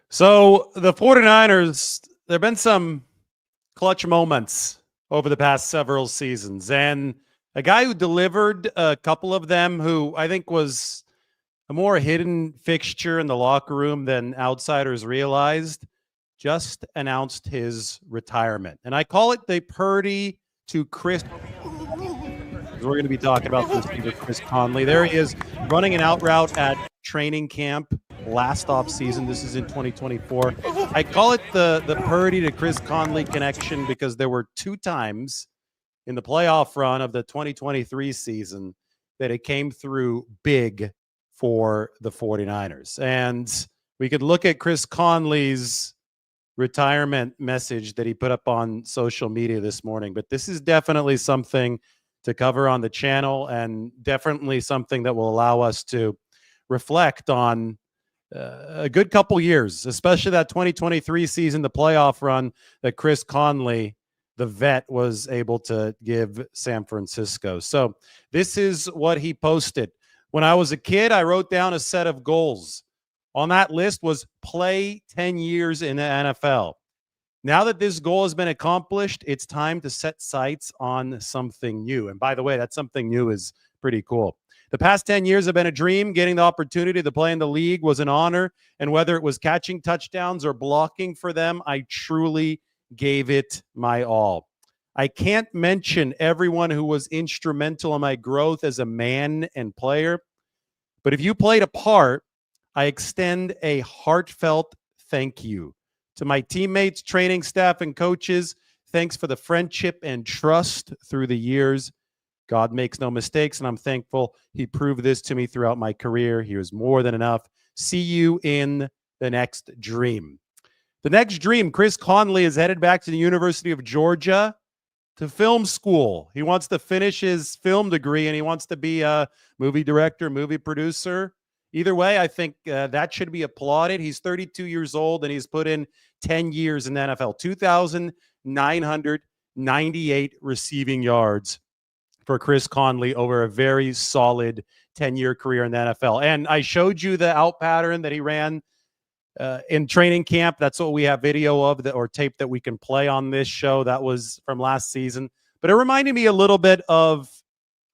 So the 49ers, there have been some clutch moments over the past several seasons. And a guy who delivered a couple of them, who I think was a more hidden fixture in the locker room than outsiders realized, just announced his retirement. And I call it the Purdy to Chris. We're going to be talking about the receiver, Chris Conley. There he is running an out route at training camp last offseason. This is in 2024. I call it the Purdy to Chris Conley connection because there were two times in the playoff run of the 2023 season that it came through big for the 49ers. And we could look at Chris Conley's retirement message that he put up on social media this morning, but this is definitely something to cover on the channel and definitely something that will allow us to reflect on a good couple years, especially that 2023 season, the playoff run that Chris Conley, the vet, was able to give San Francisco. So this is what he posted. When I was a kid, I wrote down a set of goals. On that list was play 10 years in the NFL. Now that this goal has been accomplished, it's time to set sights on something new. And by the way, that something new is pretty cool. The past 10 years have been a dream. Getting the opportunity to play in the league was an honor. And whether it was catching touchdowns or blocking for them, I truly gave it my all. I can't mention everyone who was instrumental in my growth as a man and player. But if you played a part, I extend a heartfelt thank you to my teammates, training staff, and coaches. Thanks for the friendship and trust through the years. God makes no mistakes, and I'm thankful he proved this to me throughout my career. He was more than enough. See you in the next dream. The next dream, Chris Conley is headed back to the University of Georgia to film school. He wants to finish his film degree, and he wants to be a movie director, movie producer. Either way, I think that should be applauded. He's 32 years old, and he's put in 10 years in the NFL, 2,998 receiving yards for Chris Conley over a very solid 10-year career in the NFL. And I showed you the out pattern that he ran in training camp. That's what we have video of, or tape that we can play on this show. That was from last season. But it reminded me a little bit of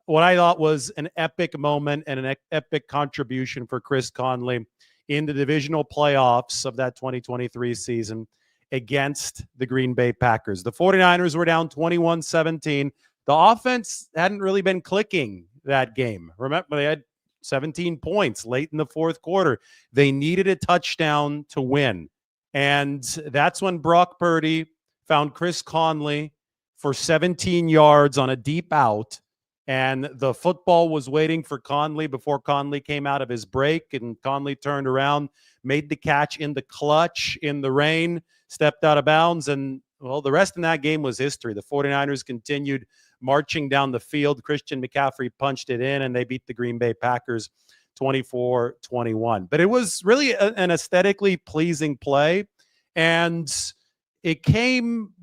what I thought was an epic moment and an epic contribution for Chris Conley in the divisional playoffs of that 2023 season against the Green Bay Packers. The 49ers were down 21-17. The offense hadn't really been clicking that game. Remember, they had 17 points late in the fourth quarter. They needed a touchdown to win. And that's when Brock Purdy found Chris Conley for 17 yards on a deep out. And the football was waiting for Conley before Conley came out of his break. And Conley turned around, made the catch in the clutch in the rain, stepped out of bounds. And, well, the rest in that game was history. The 49ers continued marching down the field. Christian McCaffrey punched it in, and they beat the Green Bay Packers 24-21. But it was really an aesthetically pleasing play. And it came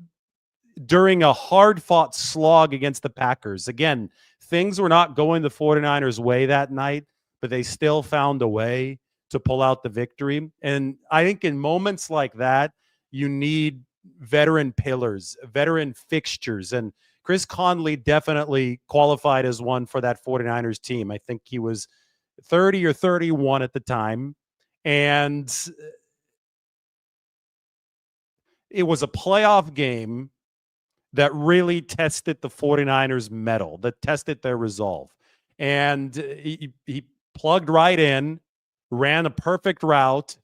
during a hard-fought slog against the Packers. Again, things were not going the 49ers' way that night, but they still found a way to pull out the victory. And I think in moments like that, you need veteran pillars, veteran fixtures. And Chris Conley definitely qualified as one for that 49ers team. I think he was 30 or 31 at the time. And it was a playoff game that really tested the 49ers' mettle, that tested their resolve. And he plugged right in, ran a perfect route,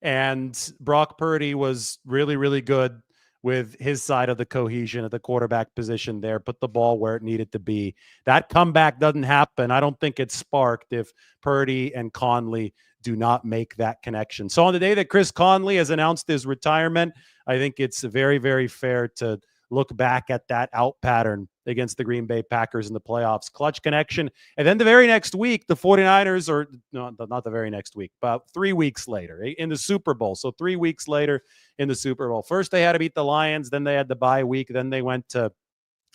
and Brock Purdy was really, really good with his side of the cohesion at the quarterback position there, put the ball where it needed to be. That comeback doesn't happen. I don't think it's sparked if Purdy and Conley do not make that connection. So on the day that Chris Conley has announced his retirement, I think it's very, very fair to look back at that out pattern against the Green Bay Packers in the playoffs. Clutch connection. And then the very next week, the 49ers, or no, not the very next week, but 3 weeks later in the Super Bowl. So 3 weeks later in the Super Bowl. First, they had to beat the Lions. Then they had the bye week. Then they went to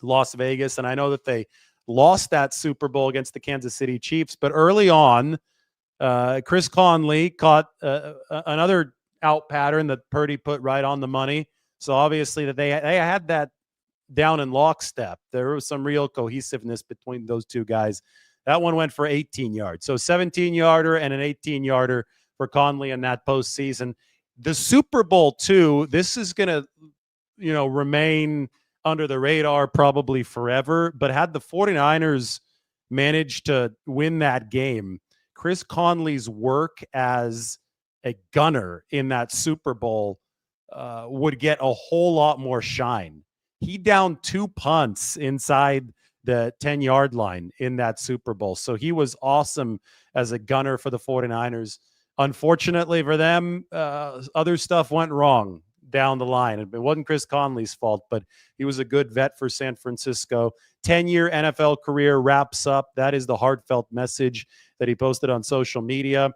Las Vegas. And I know that they lost that Super Bowl against the Kansas City Chiefs. But early on, Chris Conley caught another out pattern that Purdy put right on the money. So obviously that they had that down in lockstep. There was some real cohesiveness between those two guys. That one went for 18 yards. So 17-yarder and an 18-yarder for Conley in that postseason. The Super Bowl, too, this is going to, remain under the radar probably forever. But had the 49ers managed to win that game, Chris Conley's work as a gunner in that Super Bowl would get a whole lot more shine. He downed 2 punts inside the 10-yard line in that Super Bowl. So he was awesome as a gunner for the 49ers. Unfortunately for them, other stuff went wrong down the line. It wasn't Chris Conley's fault, but he was a good vet for San Francisco. 10-year NFL career wraps up. That is the heartfelt message that he posted on social media.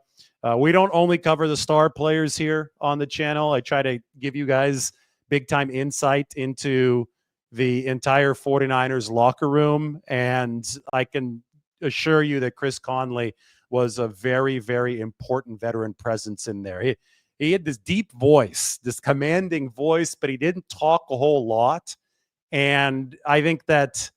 We don't only cover the star players here on the channel. I try to give you guys big-time insight into the entire 49ers locker room, and I can assure you that Chris Conley was a very, very important veteran presence in there. He had this deep voice, this commanding voice, but he didn't talk a whole lot. And I think that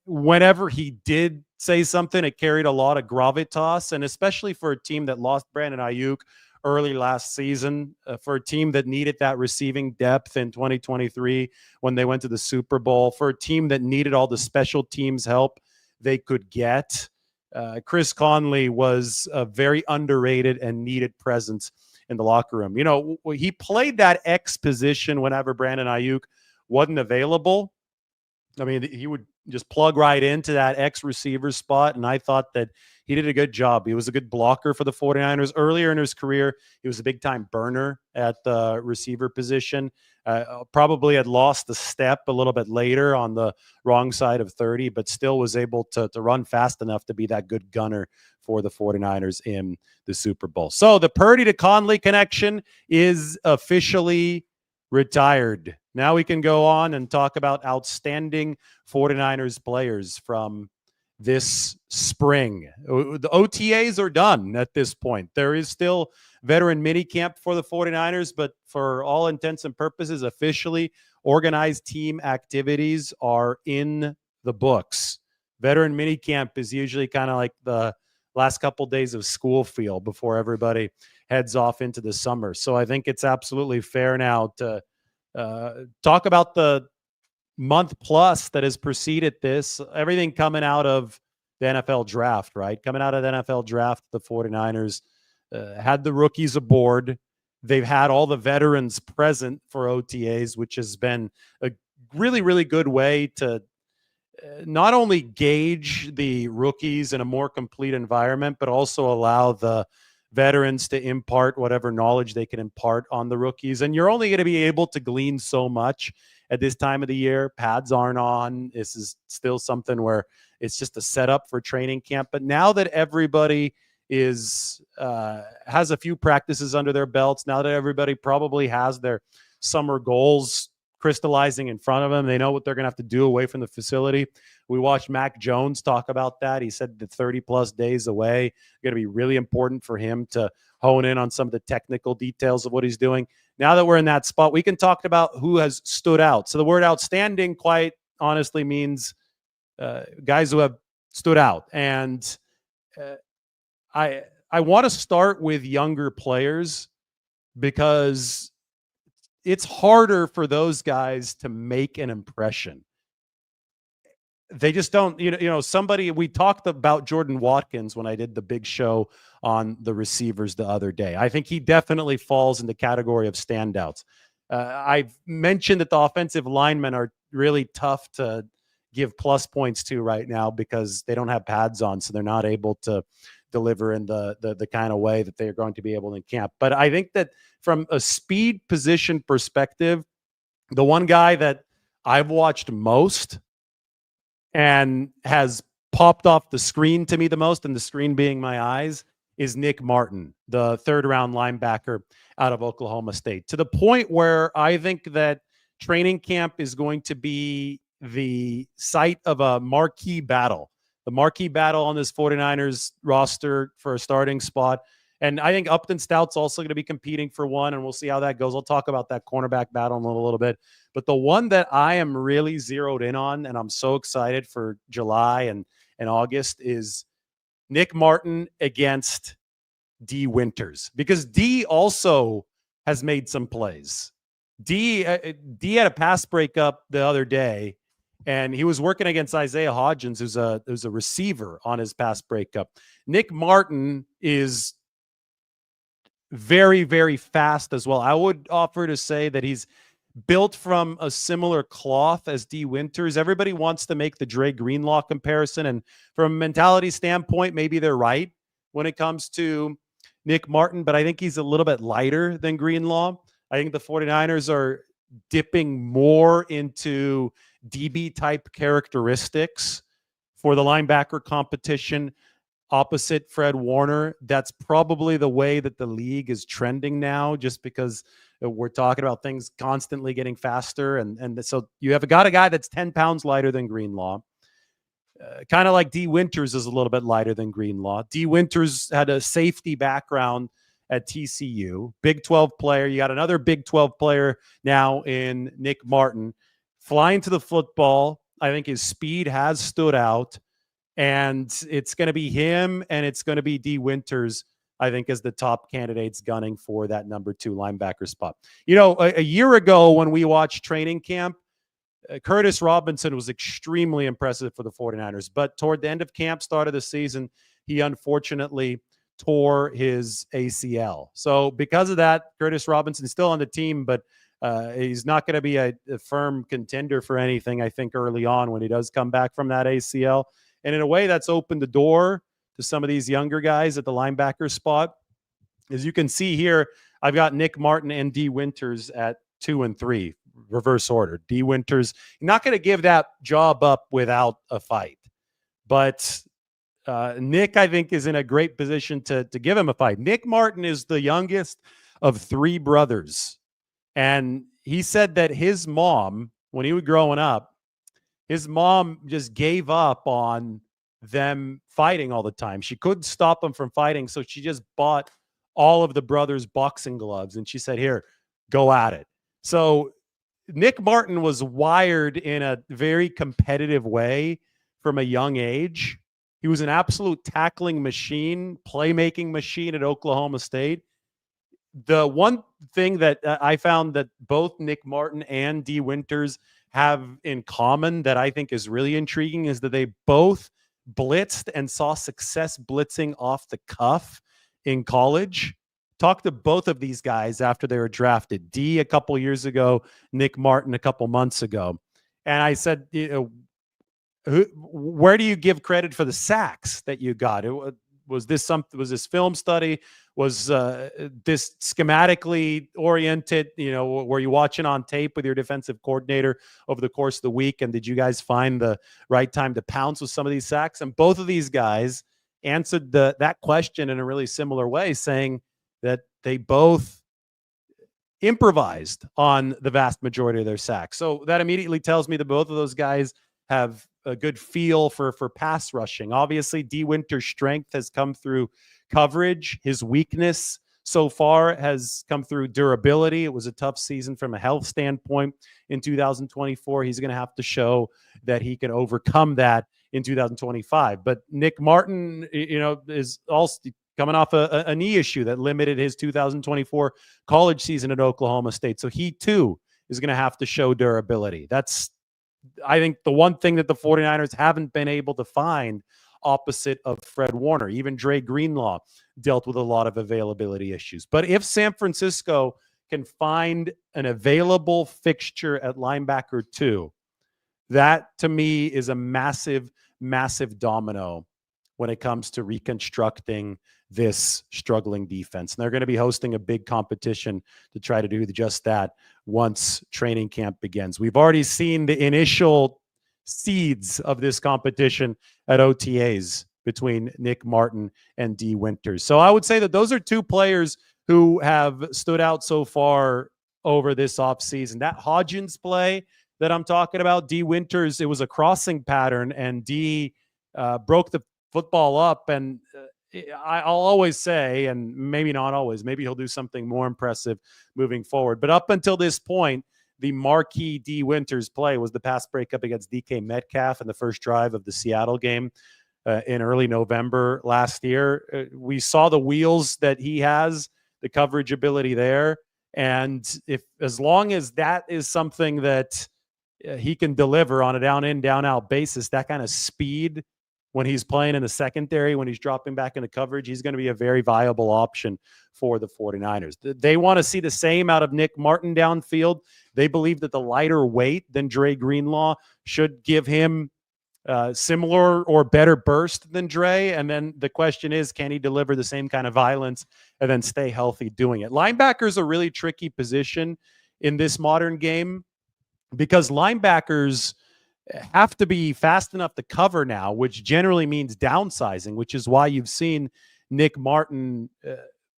whenever he did say something, it carried a lot of gravitas, and especially for a team that lost Brandon Ayuk early last season, for a team that needed that receiving depth in 2023 when they went to the Super Bowl, for a team that needed all the special teams help they could get. Chris Conley was a very underrated and needed presence in the locker room. He played that X position whenever Brandon Ayuk wasn't available. I mean, he would just plug right into that X receiver spot, and I thought that he did a good job. He was a good blocker for the 49ers. Earlier in his career, he was a big-time burner at the receiver position. Probably had lost the step a little bit later on the wrong side of 30, but still was able to run fast enough to be that good gunner for the 49ers in the Super Bowl. So the Purdy to Conley connection is officially retired. Now we can go on and talk about outstanding 49ers players from this spring. The OTAs are done at this point. There is still veteran minicamp for the 49ers, but for all intents and purposes, officially organized team activities are in the books. Veteran minicamp is usually kind of like the last couple days of school feel before everybody heads off into the summer. So I think it's absolutely fair now to talk about the month plus that has preceded this, everything coming out of the NFL draft, right? Coming out of the NFL draft, the 49ers had the rookies aboard. They've had all the veterans present for OTAs, which has been a really, really good way to not only gauge the rookies in a more complete environment, but also allow the veterans to impart whatever knowledge they can impart on the rookies. And you're only going to be able to glean so much at this time of the year. Pads aren't on. This is still something where it's just a setup for training camp. But now that everybody is has a few practices under their belts, now that everybody probably has their summer goals crystallizing in front of them, they know what they're going to have to do away from the facility. We watched Mac Jones talk about that. He said the 30-plus days away going to be really important for him to hone in on some of the technical details of what he's doing. Now that we're in that spot, we can talk about who has stood out. So the word outstanding, quite honestly, means guys who have stood out. And I want to start with younger players because it's harder for those guys to make an impression. They just don't, somebody, we talked about Jordan Watkins when I did the big show on the receivers the other day. I think he definitely falls in the category of standouts. I've mentioned that the offensive linemen are really tough to give plus points to right now because they don't have pads on, so they're not able to deliver in the kind of way that they're going to be able in camp. But I think that from a speed position perspective, the one guy that I've watched most and has popped off the screen to me the most, and the screen being my eyes, is Nick Martin, the third-round linebacker out of Oklahoma State, to the point where I think that training camp is going to be the site of a marquee battle. The marquee battle on this 49ers roster for a starting spot And I think Upton Stout's also going to be competing for one, and we'll see how that goes. I'll talk about that cornerback battle in a little bit. But the one that I am really zeroed in on, and I'm so excited for July and August, is Nick Martin against D Winters, because D also has made some plays. D had a pass breakup the other day, and he was working against Isaiah Hodgins, who's a receiver on his pass breakup. Nick Martin is very, very fast as well. I would offer to say that he's built from a similar cloth as D Winters. Everybody wants to make the Dre Greenlaw comparison, and from a mentality standpoint, maybe they're right when it comes to Nick Martin, but I think he's a little bit lighter than Greenlaw. I think the 49ers are dipping more into DB type characteristics for the linebacker competition opposite Fred Warner. That's probably the way that the league is trending now, just because we're talking about things constantly getting faster. And so you have got a guy that's 10 pounds lighter than Greenlaw. Kind of like D Winters is a little bit lighter than Greenlaw. D Winters had a safety background at TCU, Big 12 player. You got another Big 12 player now in Nick Martin. Flying to the football, I think his speed has stood out, and it's going to be him and it's going to be D Winters, I think, as the top candidates gunning for that number 2 linebacker spot. You know, a year ago when we watched training camp, Curtis Robinson was extremely impressive for the 49ers, but toward the end of camp, start of the season, he unfortunately tore his ACL. So because of that, Curtis Robinson is still on the team, but he's not going to be a firm contender for anything, I think, early on when he does come back from that ACL. And in a way, that's opened the door to some of these younger guys at the linebacker spot. As you can see here, I've got Nick Martin and D Winters at 2 and 3, reverse order. D Winters, not going to give that job up without a fight. But Nick, I think, is in a great position to give him a fight. Nick Martin is the youngest of 3 brothers. And he said that his mom, when he was growing up, his mom just gave up on them fighting all the time. She couldn't stop them from fighting, so she just bought all of the brothers' boxing gloves, and she said, "Here, go at it." So Nick Martin was wired in a very competitive way from a young age. He was an absolute tackling machine, playmaking machine at Oklahoma State. The one thing that I found that both Nick Martin and D Winters have in common that I think is really intriguing is that they both blitzed and saw success blitzing off the cuff in college. Talked to both of these guys after they were drafted. D a couple years ago, Nick Martin a couple months ago. And I said, you know, where do you give credit for the sacks that you got? Was this film study? Was this schematically oriented? You know, were you watching on tape with your defensive coordinator over the course of the week? And did you guys find the right time to pounce with some of these sacks? And both of these guys answered that question in a really similar way, saying that they both improvised on the vast majority of their sacks. So that immediately tells me that both of those guys have a good feel for pass rushing. Obviously, D Winter's strength has come through coverage. His weakness so far has come through durability. It was a tough season from a health standpoint in 2024. He's going to have to show that he can overcome that in 2025. But Nick Martin, you know, is also coming off a knee issue that limited his 2024 college season at Oklahoma State. So he too is going to have to show durability. That's, I think, the one thing that the 49ers haven't been able to find opposite of Fred Warner. Even Dre Greenlaw dealt with a lot of availability issues. But if San Francisco can find an available fixture at linebacker 2, that to me is a massive, massive domino when it comes to reconstructing this struggling defense. And they're going to be hosting a big competition to try to do just that once training camp begins. We've already seen the initial seeds of this competition at OTAs between Nick Martin and D Winters. So I would say that those are 2 players who have stood out so far over this offseason. That Hodgins play that I'm talking about, D Winters, it was a crossing pattern, and D broke the football up, and I'll always say, and maybe not always, maybe he'll do something more impressive moving forward. But up until this point, the marquee D Winters play was the pass breakup against DK Metcalf in the first drive of the Seattle game in early November last year. We saw the wheels that he has, the coverage ability there. And if, as long as that is something that he can deliver on a down in, down out basis, that kind of speed when he's playing in the secondary, when he's dropping back into coverage, he's going to be a very viable option for the 49ers. They want to see the same out of Nick Martin downfield. They believe that the lighter weight than Dre Greenlaw should give him similar or better burst than Dre. And then the question is, can he deliver the same kind of violence and then stay healthy doing it? Linebacker is a really tricky position in this modern game because linebackers have to be fast enough to cover now, which generally means downsizing, which is why you've seen Nick Martin,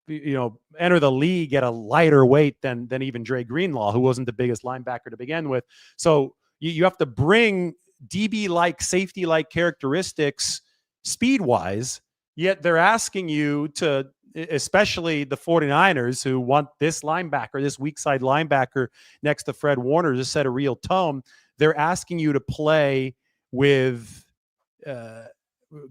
enter the league at a lighter weight than even Dre Greenlaw, who wasn't the biggest linebacker to begin with. So you have to bring DB-like, safety-like characteristics speed-wise, yet they're asking you to, especially the 49ers who want this linebacker, this weak side linebacker next to Fred Warner to set a real tone. They're asking you to play with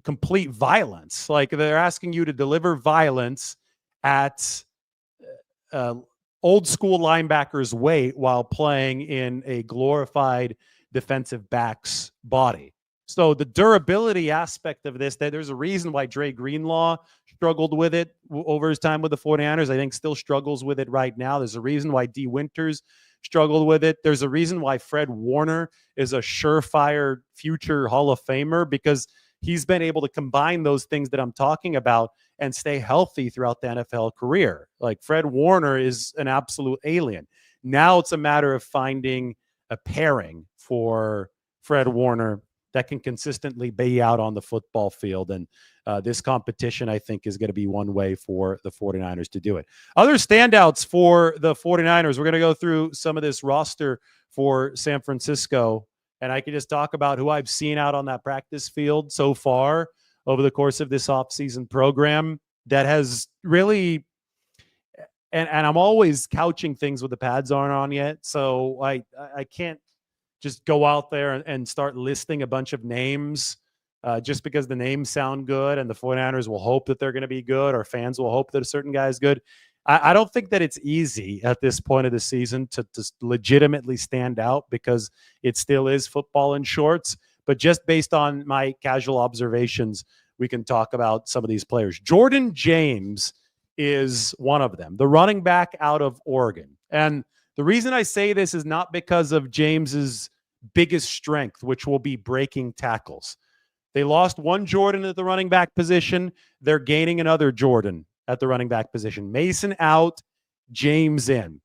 complete violence. Like they're asking you to deliver violence at old school linebackers' weight while playing in a glorified defensive back's body. So the durability aspect of this, that there's a reason why Dre Greenlaw struggled with it over his time with the 49ers. I think still struggles with it right now. There's a reason why D Winters struggled with it. There's a reason why Fred Warner is a surefire future Hall of Famer, because he's been able to combine those things that I'm talking about and stay healthy throughout the NFL career. Like Fred Warner is an absolute alien. Now it's a matter of finding a pairing for Fred Warner that can consistently be out on the football field. And this competition, I think, is going to be one way for the 49ers to do it. Other standouts for the 49ers, we're going to go through some of this roster for San Francisco, and I can just talk about who I've seen out on that practice field so far over the course of this offseason program that has really, and I'm always couching things with the pads aren't on yet, so I can't just go out there and start listing a bunch of names just because the names sound good and the 49ers will hope that they're going to be good or fans will hope that a certain guy is good. I don't think that it's easy at this point of the season to legitimately stand out because it still is football in shorts. But just based on my casual observations, we can talk about some of these players. Jordan James is one of them, the running back out of Oregon. And the reason I say this is not because of James's biggest strength, which will be breaking tackles. They lost one Jordan at the running back position. They're gaining another Jordan at the running back position. Mason out, James in.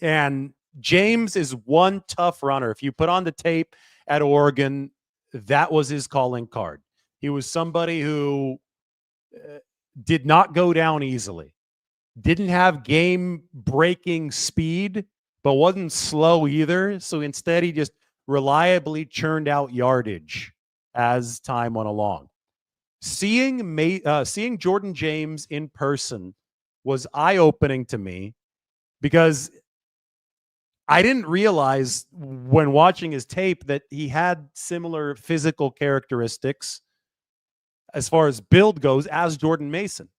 And James is one tough runner. If you put on the tape at Oregon, that was his calling card. He was somebody who did not go down easily, didn't have game-breaking speed, but wasn't slow either. So instead, he just reliably churned out yardage as time went along. Seeing Jordan James in person was eye-opening to me because I didn't realize when watching his tape that he had similar physical characteristics as far as build goes as Jordan Mason.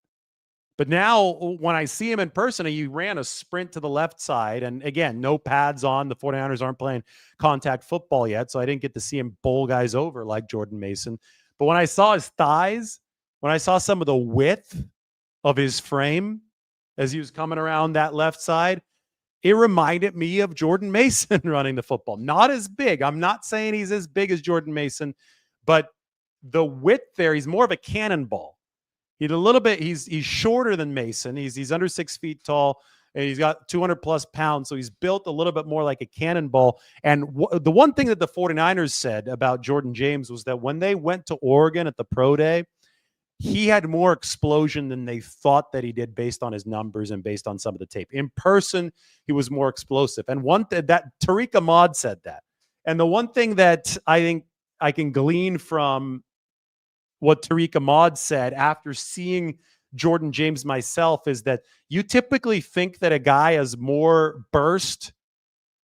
But now when I see him in person, he ran a sprint to the left side. And again, no pads on. The 49ers aren't playing contact football yet, so I didn't get to see him bowl guys over like Jordan Mason. But when I saw his thighs, when I saw some of the width of his frame as he was coming around that left side, it reminded me of Jordan Mason running the football. Not as big. I'm not saying he's as big as Jordan Mason, but the width there, he's more of a cannonball. He's shorter than Mason. He's under 6 feet tall, and he's got 200 plus pounds. So he's built a little bit more like a cannonball. And the one thing that the 49ers said about Jordan James was that when they went to Oregon at the pro day, he had more explosion than they thought that he did based on his numbers and based on some of the tape. In person, he was more explosive. And that Tariq Ahmad said that. And the one thing that I think I can glean from what Tariq Ahmad said after seeing Jordan James myself is that you typically think that a guy has more burst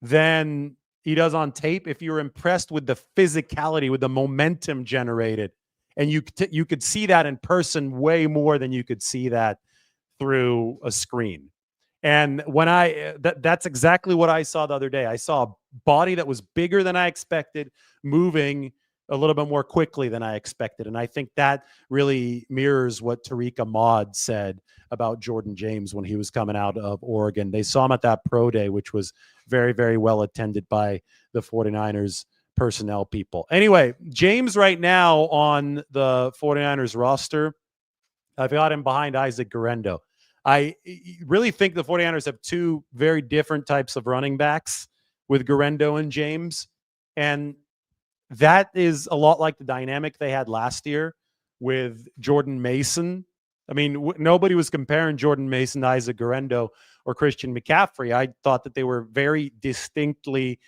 than he does on tape if you're impressed with the physicality, with the momentum generated. And you could see that in person way more than you could see that through a screen. And when that's exactly what I saw the other day. I saw a body that was bigger than I expected, moving a little bit more quickly than I expected. And I think that really mirrors what Tariq Ahmad said about Jordan James when he was coming out of Oregon. They saw him at that pro day, which was very, very well attended by the 49ers personnel people. Anyway, James right now on the 49ers roster, I've got him behind Isaac Guerendo. I really think the 49ers have two very different types of running backs with Guerendo and James. And that is a lot like the dynamic they had last year with Jordan Mason. I mean, nobody was comparing Jordan Mason to Isaac Guerendo or Christian McCaffrey. I thought that they were very distinctly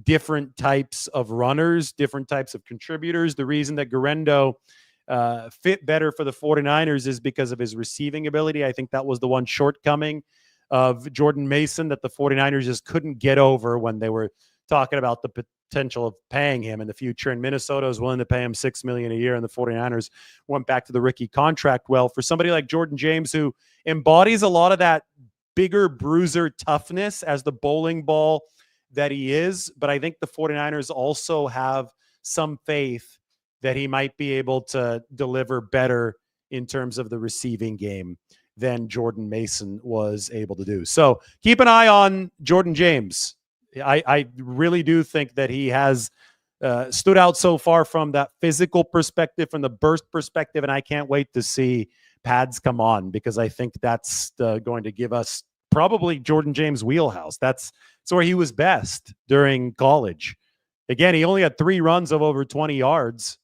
different types of runners, different types of contributors. The reason that Guerendo fit better for the 49ers is because of his receiving ability. I think that was the one shortcoming of Jordan Mason that the 49ers just couldn't get over when they were talking about the potential of paying him in the future. And Minnesota was willing to pay him $6 million a year, and the 49ers went back to the rookie contract. Well, for somebody like Jordan James, who embodies a lot of that bigger bruiser toughness as the bowling ball that he is, but I think the 49ers also have some faith that he might be able to deliver better in terms of the receiving game than Jordan Mason was able to do. So keep an eye on Jordan James. I really do think that he has stood out so far from that physical perspective, from the burst perspective, and I can't wait to see pads come on, because I think that's going to give us probably Jordan James' wheelhouse. That's where he was best during college. Again, he only had 3 runs of over 20 yards,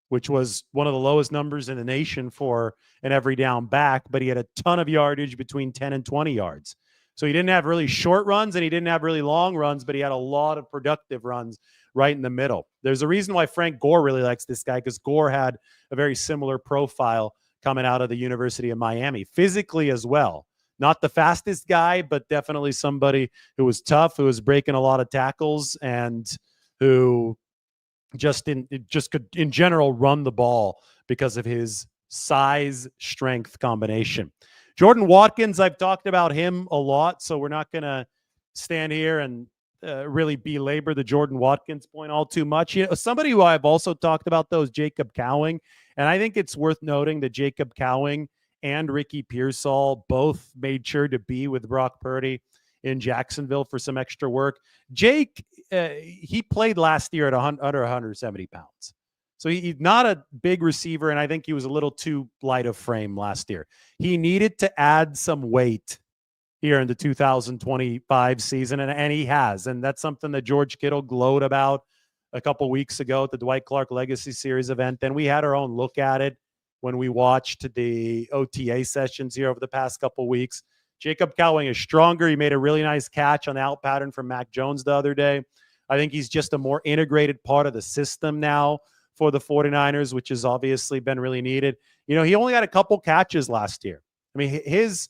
which was one of the lowest numbers in the nation for an every down back, but he had a ton of yardage between 10 and 20 yards. So he didn't have really short runs and he didn't have really long runs, but he had a lot of productive runs right in the middle. There's a reason why Frank Gore really likes this guy, because Gore had a very similar profile coming out of the University of Miami, physically as well. Not the fastest guy, but definitely somebody who was tough, who was breaking a lot of tackles, and who just could in general run the ball because of his size strength combination. Jordan Watkins, I've talked about him a lot, so we're not going to stand here and really belabor the Jordan Watkins point all too much. You know, somebody who I've also talked about, though, is Jacob Cowing, and I think it's worth noting that Jacob Cowing and Ricky Pearsall both made sure to be with Brock Purdy in Jacksonville for some extra work. Jake, he played last year at under 170 pounds. So he's not a big receiver, and I think he was a little too light of frame last year. He needed to add some weight here in the 2025 season, and he has. And that's something that George Kittle glowed about a couple weeks ago at the Dwight Clark Legacy Series event. Then we had our own look at it when we watched the OTA sessions here over the past couple weeks. Jacob Cowing is stronger. He made a really nice catch on the out pattern from Mac Jones the other day. I think he's just a more integrated part of the system now for the 49ers, which has obviously been really needed. You know, he only had a couple catches last year. I mean, his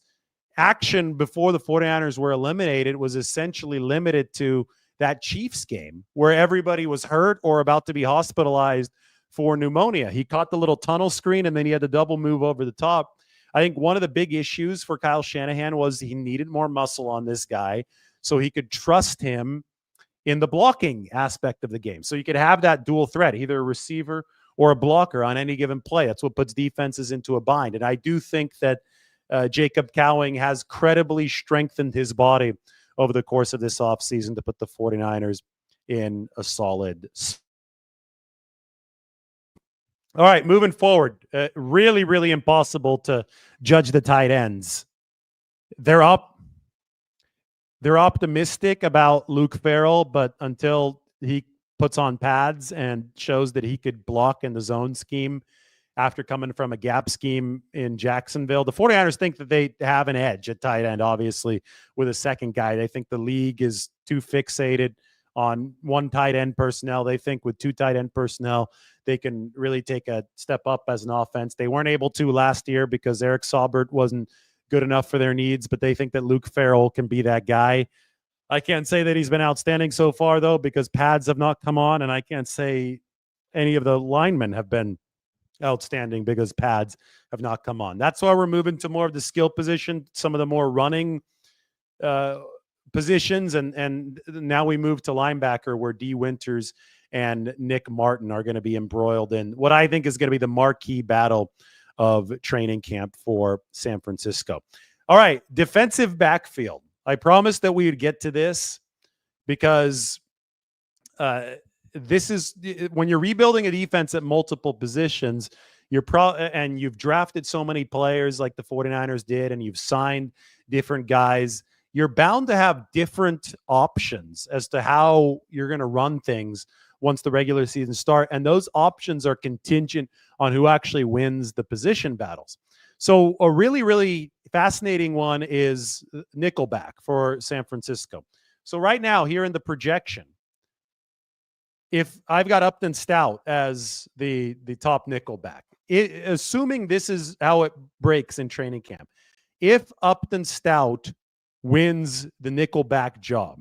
action before the 49ers were eliminated was essentially limited to that Chiefs game where everybody was hurt or about to be hospitalized for pneumonia. He caught the little tunnel screen and then he had the double move over the top. I think one of the big issues for Kyle Shanahan was he needed more muscle on this guy so he could trust him in the blocking aspect of the game. So you could have that dual threat, either a receiver or a blocker on any given play. That's what puts defenses into a bind. And I do think that Jacob Cowing has credibly strengthened his body over the course of this offseason to put the 49ers in a solid. All right, moving forward, really, really impossible to judge the tight ends. They're optimistic about Luke Farrell, but until he puts on pads and shows that he could block in the zone scheme after coming from a gap scheme in Jacksonville, the 49ers think that they have an edge at tight end, obviously, with a second guy. They think the league is too fixated on one tight end personnel. They think with two tight end personnel, they can really take a step up as an offense. They weren't able to last year because Eric Saubert wasn't good enough for their needs, but they think that Luke Farrell can be that guy. I can't say that he's been outstanding so far, though, because pads have not come on, and I can't say any of the linemen have been outstanding because pads have not come on. That's why we're moving to more of the skill position, some of the more running positions, and now we move to linebacker where D. Winters and Nick Martin are going to be embroiled in what I think is going to be the marquee battle of training camp for San Francisco. All right, defensive backfield. I promised that we would get to this because this is when you're rebuilding a defense at multiple positions, and you've drafted so many players like the 49ers did, and you've signed different guys, you're bound to have different options as to how you're going to run things once the regular season starts. And those options are contingent on who actually wins the position battles. So a really, really fascinating one is nickelback for San Francisco. So right now here in the projection, if I've got Upton Stout as the top nickelback, assuming this is how it breaks in training camp, if Upton Stout wins the nickelback job,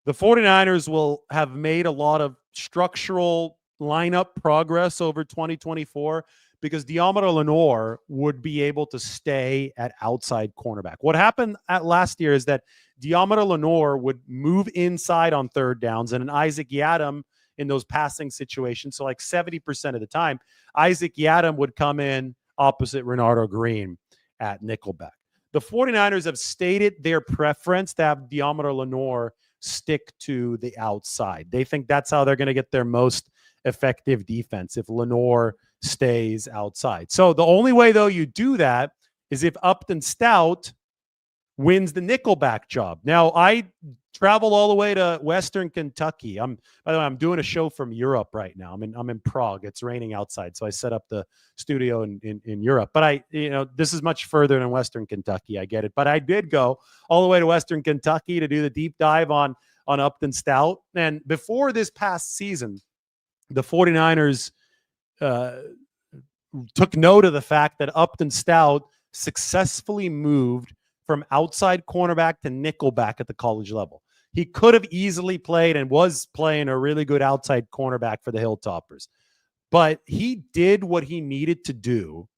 the 49ers will have made a lot of structural lineup progress over 2024 because Deommodore Lenoir would be able to stay at outside cornerback. What happened last year is that Deommodore Lenoir would move inside on third downs, and an Isaac Yiadom in those passing situations, so like 70% of the time, Isaac Yiadom would come in opposite Renardo Green at nickelback. The 49ers have stated their preference to have Deommodore Lenoir stick to the outside. They think that's how they're going to get their most effective defense, if Lenoir stays outside. So the only way, though, you do that is if Upton Stout wins the nickelback job. Now, I traveled all the way to Western Kentucky. By the way, I'm doing a show from Europe right now. I'm in Prague. It's raining outside, so I set up the studio in Europe. But this is much further than Western Kentucky. I get it. But I did go all the way to Western Kentucky to do the deep dive on Upton Stout. And before this past season, the 49ers took note of the fact that Upton Stout successfully moved from outside cornerback to nickelback at the college level. He could have easily played and was playing a really good outside cornerback for the Hilltoppers. But he did what he needed to do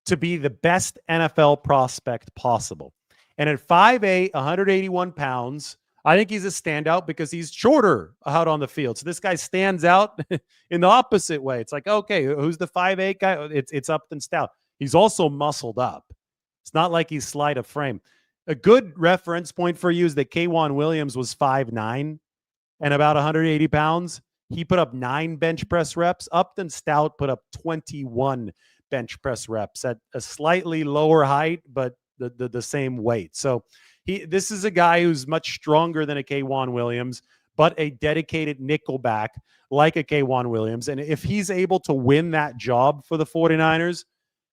to be the best NFL prospect possible. And at 5'8", 181 pounds, I think he's a standout because he's shorter out on the field. So this guy stands out in the opposite way. It's like, okay, who's the 5'8" guy? It's Upton Stout. He's also muscled up. It's not like he's slight of frame. A good reference point for you is that K'Wan Williams was 5'9" and about 180 pounds. He put up 9 bench press reps. Upton Stout put up 21 bench press reps at a slightly lower height, but the same weight. So this is a guy who's much stronger than a K'Wan Williams, but a dedicated nickelback like a K'Wan Williams. And if he's able to win that job for the 49ers,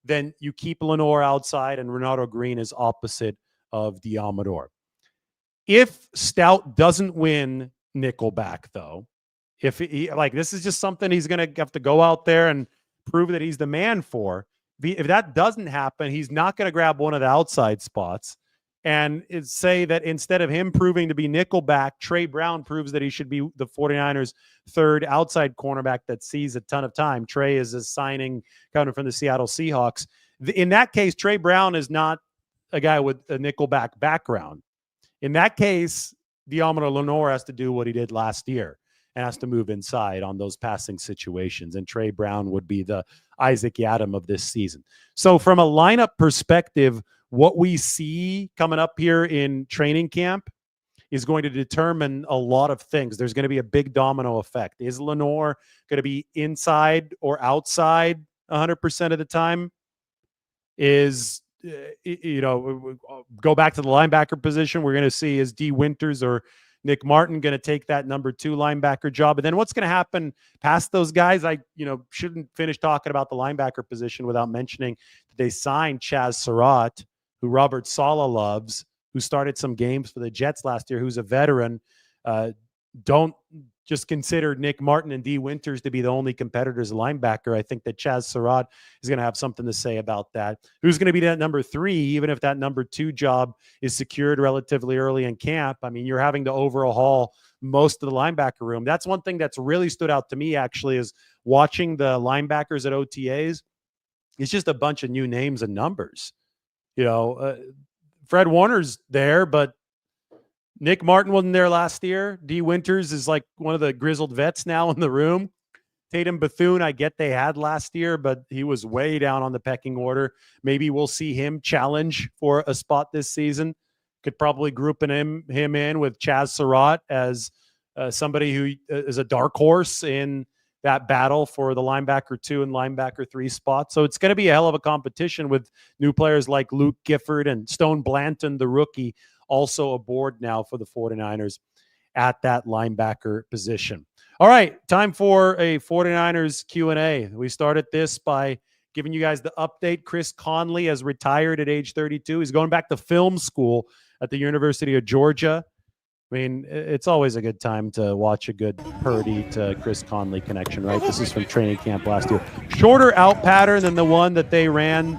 then you keep Lenoir outside and Renardo Green is opposite of Deommodore. If Stout doesn't win nickelback, though, if this is just something he's going to have to go out there and prove that he's the man for. If that doesn't happen, he's not going to grab one of the outside spots. And say that instead of him proving to be nickelback, Trey Brown proves that he should be the 49ers' third outside cornerback that sees a ton of time. Trey is a signing coming from the Seattle Seahawks. In that case, Trey Brown is not a guy with a nickelback background. In that case, Deommodore Lenoir has to do what he did last year and has to move inside on those passing situations. And Trey Brown would be the Isaac Yiadom of this season. So from a lineup perspective, what we see coming up here in training camp is going to determine a lot of things. There's going to be a big domino effect. Is Lenoir going to be inside or outside 100% of the time? Go back to the linebacker position. We're going to see is D. Winters or Nick Martin going to take that number 2 linebacker job. And then what's going to happen past those guys? I shouldn't finish talking about the linebacker position without mentioning that they signed Chaz Surratt, who Robert Saleh loves, who started some games for the Jets last year, who's a veteran. Don't just consider Nick Martin and D. Winters to be the only competitors at linebacker. I think that Chaz Surratt is going to have something to say about that. Who's going to be that number 3, even if that number 2 job is secured relatively early in camp? I mean, you're having to overhaul most of the linebacker room. That's one thing that's really stood out to me, actually, is watching the linebackers at OTAs. It's just a bunch of new names and numbers. Fred Warner's there, but Nick Martin wasn't there last year. D. Winters is like one of the grizzled vets now in the room. Tatum Bethune, I get they had last year, but he was way down on the pecking order. Maybe we'll see him challenge for a spot this season. Could probably group him in with Chaz Surratt as somebody who is a dark horse in that battle for the linebacker 2 and linebacker 3 spot. So it's going to be a hell of a competition with new players like Luke Gifford and Stone Blanton, the rookie, also aboard now for the 49ers at that linebacker position. All right, time for a 49ers Q&A. We started this by giving you guys the update. Chris Conley has retired at age 32. He's going back to film school at the University of Georgia. I mean, it's always a good time to watch a good Purdy to Chris Conley connection, right? This is from training camp last year. Shorter out pattern than the one that they ran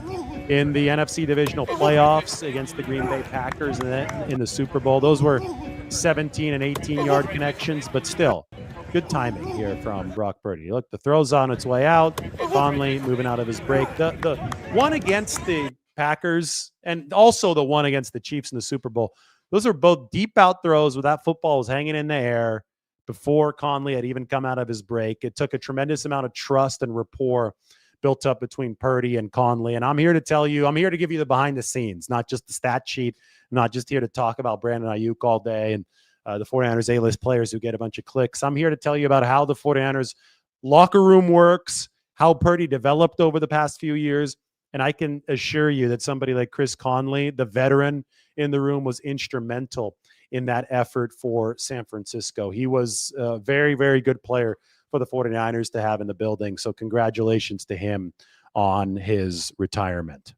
in the NFC divisional playoffs against the Green Bay Packers in the Super Bowl. Those were 17 and 18-yard connections, but still, good timing here from Brock Purdy. Look, the throw's on its way out. Conley moving out of his break. The one against the Packers and also the one against the Chiefs in the Super Bowl, those are both deep out throws where that football was hanging in the air before Conley had even come out of his break. It took a tremendous amount of trust and rapport built up between Purdy and Conley. And I'm here to tell you, I'm here to give you the behind the scenes, not just the stat sheet, not just here to talk about Brandon Ayuk all day and the 49ers A-list players who get a bunch of clicks. I'm here to tell you about how the 49ers locker room works, how Purdy developed over the past few years. And I can assure you that somebody like Chris Conley, the veteran in the room, was instrumental in that effort for San Francisco. He was a very, very good player for the 49ers to have in the building. So congratulations to him on his retirement.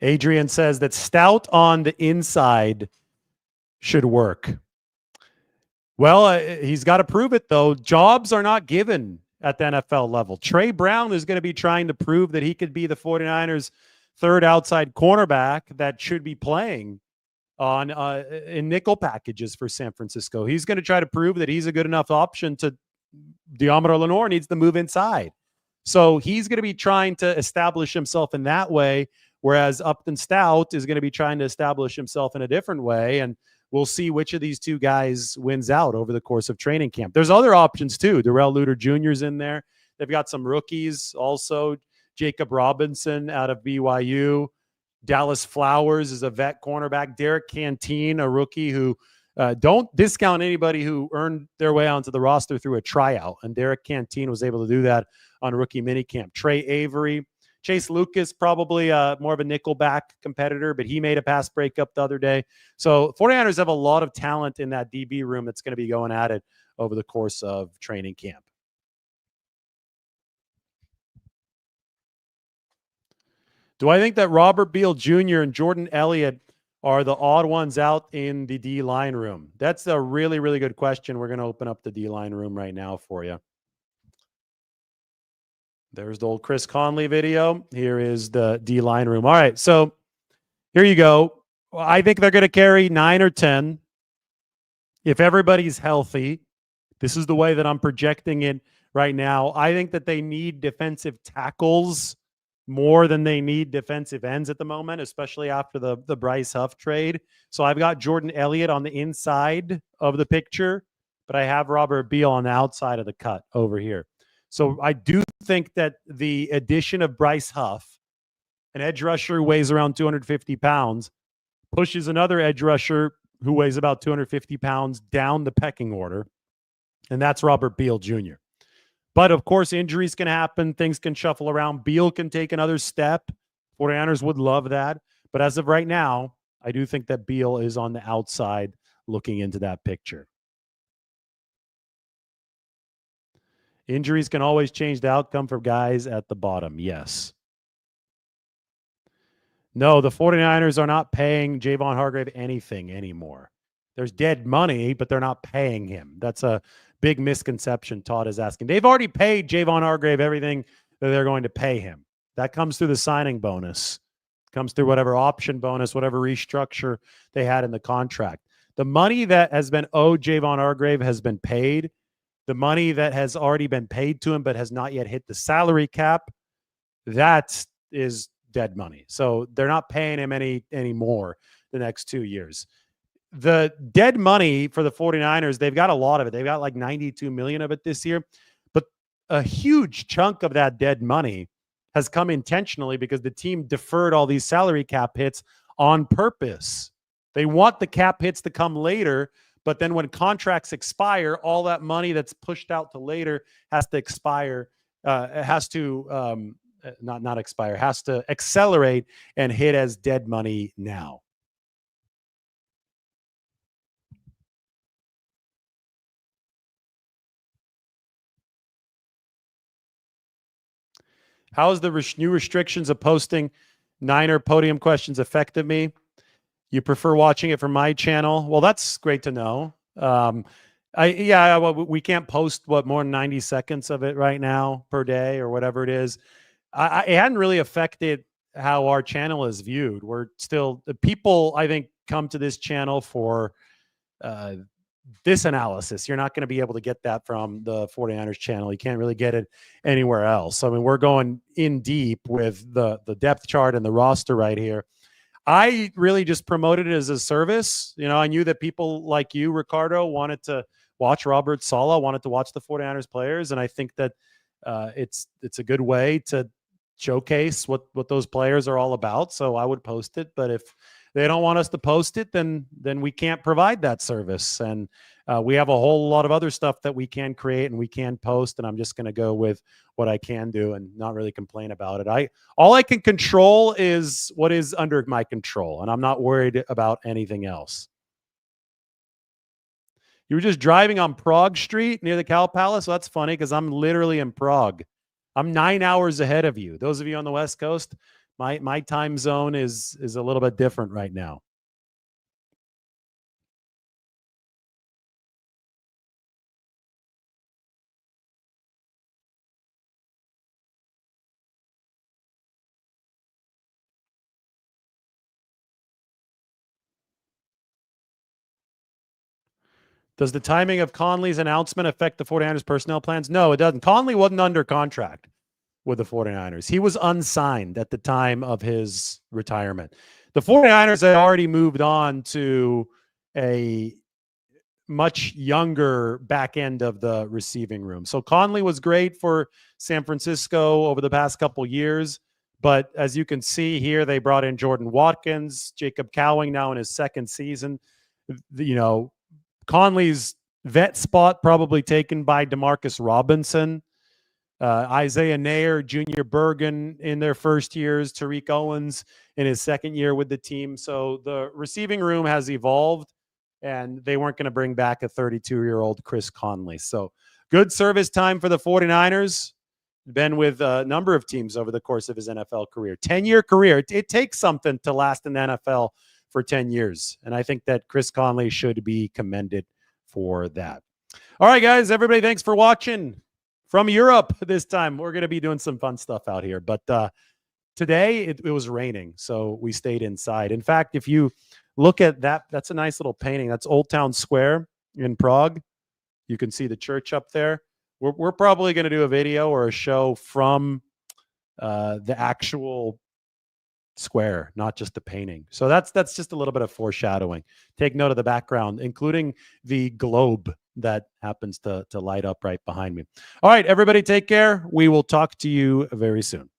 Adrian says that stout on the inside should work. Well, he's got to prove it, though. Jobs are not given at the NFL level. Trey Brown is going to be trying to prove that he could be the 49ers' third outside cornerback that should be playing on in nickel packages for San Francisco. He's going to try to prove that he's a good enough option to Deommodore Lenoir needs to move inside. So he's going to be trying to establish himself in that way, whereas Upton Stout is going to be trying to establish himself in a different way. And we'll see which of these two guys wins out over the course of training camp. There's other options too. Darrell Luter Jr. is in there. They've got some rookies also. Jacob Robinson out of BYU. Dallas Flowers is a vet cornerback. Derek Canteen, a rookie who don't discount anybody who earned their way onto the roster through a tryout. And Derek Canteen was able to do that on rookie minicamp. Trey Avery. Chase Lucas, probably more of a nickelback competitor, but he made a pass breakup the other day. So 49ers have a lot of talent in that DB room that's going to be going at it over the course of training camp. Do I think that Robert Beal Jr. and Jordan Elliott are the odd ones out in the D-line room? That's a really, really good question. We're going to open up the D-line room right now for you. There's the old Chris Conley video. Here is the D-line room. All right, so here you go. I think they're going to carry 9 or 10. If everybody's healthy, this is the way that I'm projecting it right now. I think that they need defensive tackles more than they need defensive ends at the moment, especially after the Bryce Huff trade. So I've got Jordan Elliott on the inside of the picture, but I have Robert Beal on the outside of the cut over here. So I do think that the addition of Bryce Huff, an edge rusher who weighs around 250 pounds, pushes another edge rusher who weighs about 250 pounds down the pecking order, and that's Robert Beal Jr. But, of course, injuries can happen. Things can shuffle around. Beal can take another step. 49ers would love that. But as of right now, I do think that Beal is on the outside looking into that picture. Injuries can always change the outcome for guys at the bottom. Yes. No, the 49ers are not paying Javon Hargrave anything anymore. There's dead money, but they're not paying him. That's a big misconception Todd is asking. They've already paid Javon Hargrave everything that they're going to pay him. That comes through the signing bonus, comes through whatever option bonus, whatever restructure they had in the contract. The money that has been owed Javon Hargrave has been paid. The money that has already been paid to him but has not yet hit the salary cap, that is dead money. So they're not paying him anymore the next 2 years. The dead money for the 49ers, they've got a lot of it. They've got like 92 million of it this year. But a huge chunk of that dead money has come intentionally because the team deferred all these salary cap hits on purpose. They want the cap hits to come later, but then when contracts expire, all that money that's pushed out to later has to expire. It has to not expire, has to accelerate and hit as dead money now. How has the new restrictions of posting Niner podium questions affected me? You prefer watching it from my channel? Well, that's great to know. We can't post more than 90 seconds of it right now per day or whatever it is. It hadn't really affected how our channel is viewed. We're still, people, I think, come to this channel for this analysis. You're not going to be able to get that from the 49ers channel. You can't really get it anywhere else. I mean, we're going in deep with the depth chart and the roster right here. I really just promoted it as a service. You know, I knew that people like you, Ricardo, wanted to watch Robert Saleh, wanted to watch the 49ers players. And I think that it's a good way to showcase what those players are all about. So I would post it. But if they don't want us to post it, then we can't provide that service. And we have a whole lot of other stuff that we can create and we can post. And I'm just going to go with what I can do and not really complain about it. All I can control is what is under my control, and I'm not worried about anything else. You were just driving on Prague Street near the Cow Palace. Well, that's funny because I'm literally in Prague. I'm 9 hours ahead of you. Those of you on the West Coast, my time zone is a little bit different right now. Does the timing of Conley's announcement affect the 49ers personnel plans? No, it doesn't. Conley wasn't under contract with the 49ers. He was unsigned at the time of his retirement. The 49ers had already moved on to a much younger back end of the receiving room. So Conley was great for San Francisco over the past couple years. But as you can see here, they brought in Jordan Watkins, Jacob Cowing now in his second season. You know, Conley's vet spot probably taken by Demarcus Robinson, Isaiah Nair, Junior Bergen in their first years, Tariq Owens in his second year with the team. So the receiving room has evolved, and they weren't going to bring back a 32-year-old Chris Conley. So good service time for the 49ers. Been with a number of teams over the course of his NFL career. 10-year career. It takes something to last in the NFL for 10 years. And I think that Chris Conley should be commended for that. All right, guys, everybody, thanks for watching from Europe this time. We're going to be doing some fun stuff out here. But today it was raining, so we stayed inside. In fact, if you look at that, that's a nice little painting. That's Old Town Square in Prague. You can see the church up there. We're probably going to do a video or a show from the actual square, not just the painting. So that's just a little bit of foreshadowing. Take note of the background, including the globe that happens to light up right behind me. All right, everybody, take care. We will talk to you very soon.